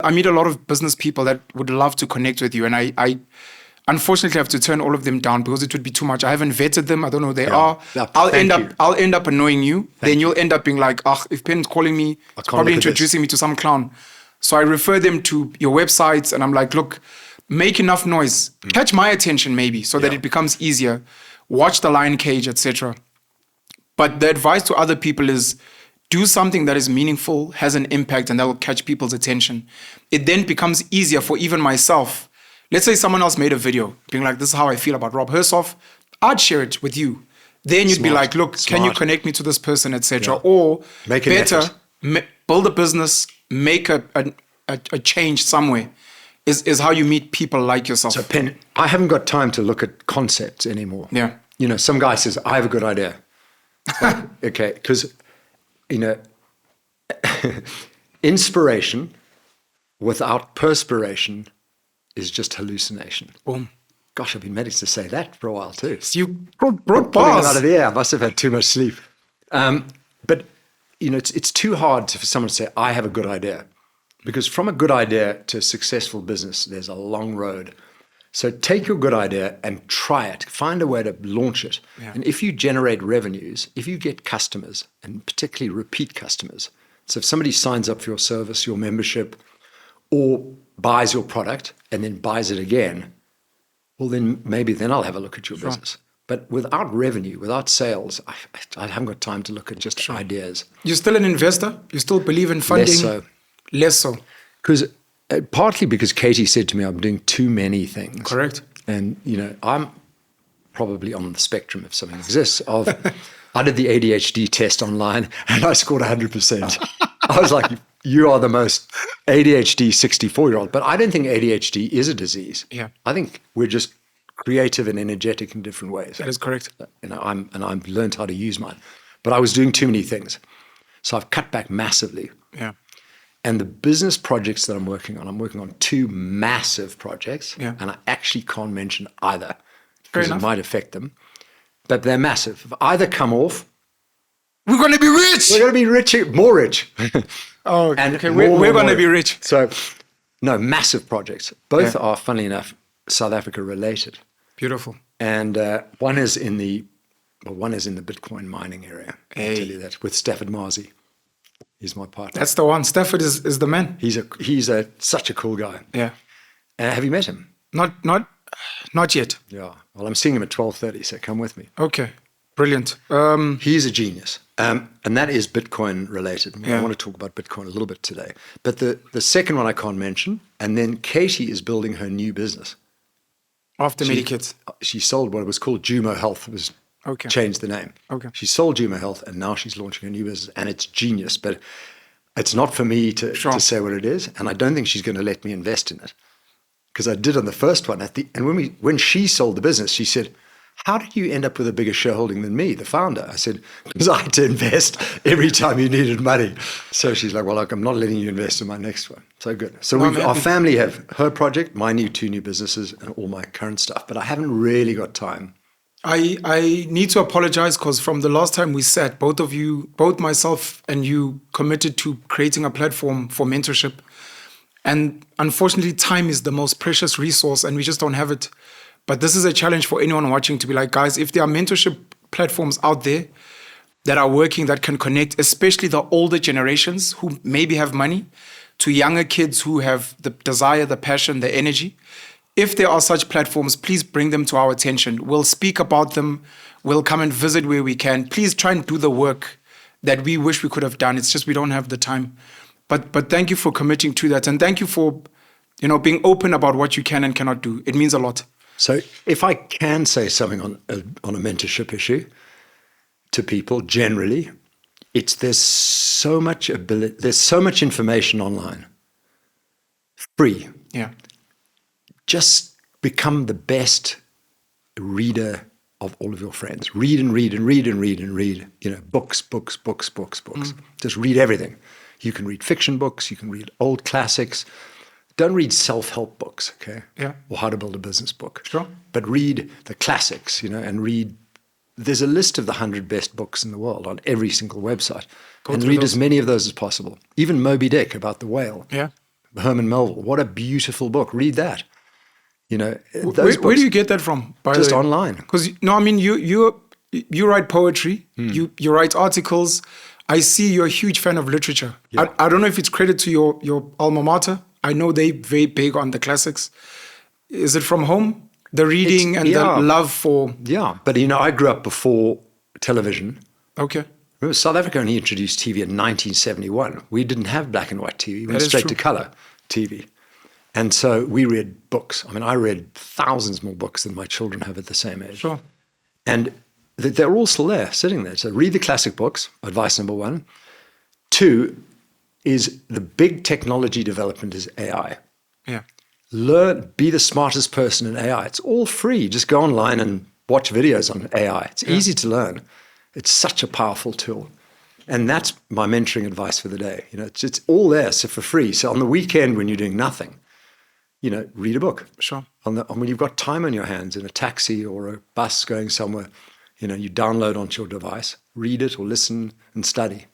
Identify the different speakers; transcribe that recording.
Speaker 1: I meet a lot of business people that would love to connect with you, and I unfortunately have to turn all of them down because it would be too much. I haven't vetted them. I don't know who they are. I'll end up annoying you. Then you'll end up being like, if Pen's calling me, he's probably introducing me to some clown. So I refer them to your websites, and I'm like, look, make enough noise, catch my attention maybe, so that it becomes easier. Watch The Lion Cage, etc. But the advice to other people is do something that is meaningful, has an impact, and that will catch people's attention. It then becomes easier for even myself. Let's say someone else made a video being like, this is how I feel about Rob Hersov. I'd share it with you. Then you'd be like, look, can you connect me to this person, etc. Or
Speaker 2: make
Speaker 1: better, build a business, make a change somewhere. Is how you meet people like yourself.
Speaker 2: So Pen, I haven't got time to look at concepts anymore.
Speaker 1: Yeah.
Speaker 2: You know, some guy says, I have a good idea. Like, okay, because, you know, inspiration without perspiration is just hallucination.
Speaker 1: Boom.
Speaker 2: Gosh, I've been managed to say that for a while too.
Speaker 1: You brought bars.
Speaker 2: Out of the air. I must have had too much sleep. But, you know, it's too hard for someone to say, I have a good idea. Because from a good idea to a successful business, there's a long road. So take your good idea and try it. Find a way to launch it. Yeah. And if you generate revenues, if you get customers, and particularly repeat customers, so if somebody signs up for your service, your membership, or buys your product and then buys it again, well, then maybe then I'll have a look at your business. But without revenue, without sales, I haven't got time to look at just ideas.
Speaker 1: You're still an investor? You still believe in funding?
Speaker 2: Less so.
Speaker 1: Less so.
Speaker 2: Because partly because Katie said to me, I'm doing too many things.
Speaker 1: Correct.
Speaker 2: And, you know, I'm probably on the spectrum, if something exists, of I did the ADHD test online and I scored 100%. I was like, you are the most ADHD 64-year-old. But I don't think ADHD is a disease.
Speaker 1: Yeah.
Speaker 2: I think we're just creative and energetic in different ways.
Speaker 1: That is correct.
Speaker 2: You know, I've learned how to use mine. But I was doing too many things. So I've cut back massively.
Speaker 1: Yeah.
Speaker 2: And the business projects that I'm working on 2 massive projects, and I actually can't mention either because it might affect them, but they're massive. If either come off,
Speaker 1: we're going to be rich.
Speaker 2: We're going to be rich, more rich.
Speaker 1: Oh, and okay. We're going to be rich.
Speaker 2: So, no, massive projects. Both are, funnily enough, South Africa related.
Speaker 1: Beautiful.
Speaker 2: And one is in the Bitcoin mining area. I'll tell you that, with Stafford Marzi. He's my partner.
Speaker 1: That's the one. Stafford is the man.
Speaker 2: He's such a cool guy.
Speaker 1: Yeah.
Speaker 2: Have you met him?
Speaker 1: Not yet.
Speaker 2: Yeah. Well, I'm seeing him at 12:30, so come with me.
Speaker 1: Okay. Brilliant.
Speaker 2: He's a genius. And that is Bitcoin related. I want to talk about Bitcoin a little bit today. But the second one I can't mention, and then Katie is building her new business.
Speaker 1: After Medikits.
Speaker 2: She sold what was called Jumo Health. It was changed the name.
Speaker 1: Okay.
Speaker 2: She sold Jumo Health, and now she's launching a new business, and it's genius. But it's not for me to say what it is, and I don't think she's going to let me invest in it, because I did on the first one. And when she sold the business, she said, "How did you end up with a bigger shareholding than me, the founder?" I said, "Because I had to invest every time you needed money." So she's like, "Well, look, I'm not letting you invest in my next one." So good. So our family have her project, my 2 new businesses, and all my current stuff. But I haven't really got time.
Speaker 1: I need to apologize because from the last time we sat, both myself and you committed to creating a platform for mentorship. And unfortunately, time is the most precious resource and we just don't have it. But this is a challenge for anyone watching to be like, guys, if there are mentorship platforms out there that are working, that can connect, especially the older generations who maybe have money, to younger kids who have the desire, the passion, the energy. If there are such platforms, please bring them to our attention. We'll speak about them. We'll come and visit where we can. Please try and do the work that we wish we could have done. It's just we don't have the time. But thank you for committing to that. And thank you for, being open about what you can and cannot do. It means a lot.
Speaker 2: So if I can say something on a mentorship issue to people generally, there's so much information online. Free.
Speaker 1: Yeah.
Speaker 2: Just become the best reader of all of your friends. Read and read and read and read and read. Books. Just read everything. You can read fiction books. You can read old classics. Don't read self-help books, okay?
Speaker 1: Yeah.
Speaker 2: Or how to build a business book.
Speaker 1: Sure.
Speaker 2: But read the classics, and read. There's a list of the 100 best books in the world on every single website. And read as many of those as possible. Even Moby Dick about the whale.
Speaker 1: Yeah.
Speaker 2: Herman Melville. What a beautiful book. Read that. You know,
Speaker 1: Where do you get that from? By
Speaker 2: just
Speaker 1: the way?
Speaker 2: online.
Speaker 1: Because no, I mean you write poetry, you write articles. I see you're a huge fan of literature.
Speaker 2: Yeah.
Speaker 1: I don't know if it's credit to your alma mater. I know they're very big on the classics. Is it from home? The reading and the love for...
Speaker 2: Yeah, but you know, I grew up before television.
Speaker 1: Okay.
Speaker 2: Remember, South Africa only introduced TV in 1971. We didn't have black and white TV. We went straight to color TV. And so we read books. I mean, I read thousands more books than my children have at the same age.
Speaker 1: Sure.
Speaker 2: And they're all still there, sitting there. So read the classic books, advice number 1. 2 is the big technology development is AI.
Speaker 1: Yeah.
Speaker 2: Learn, be the smartest person in AI. It's all free. Just go online and watch videos on AI. It's easy to learn. It's such a powerful tool. And that's my mentoring advice for the day. You know, it's all there, so for free. So on the weekend when you're doing nothing, you know, read a book.
Speaker 1: Sure.
Speaker 2: When you've got time on your hands in a taxi or a bus going somewhere, you know, you download onto your device, read it or listen and study.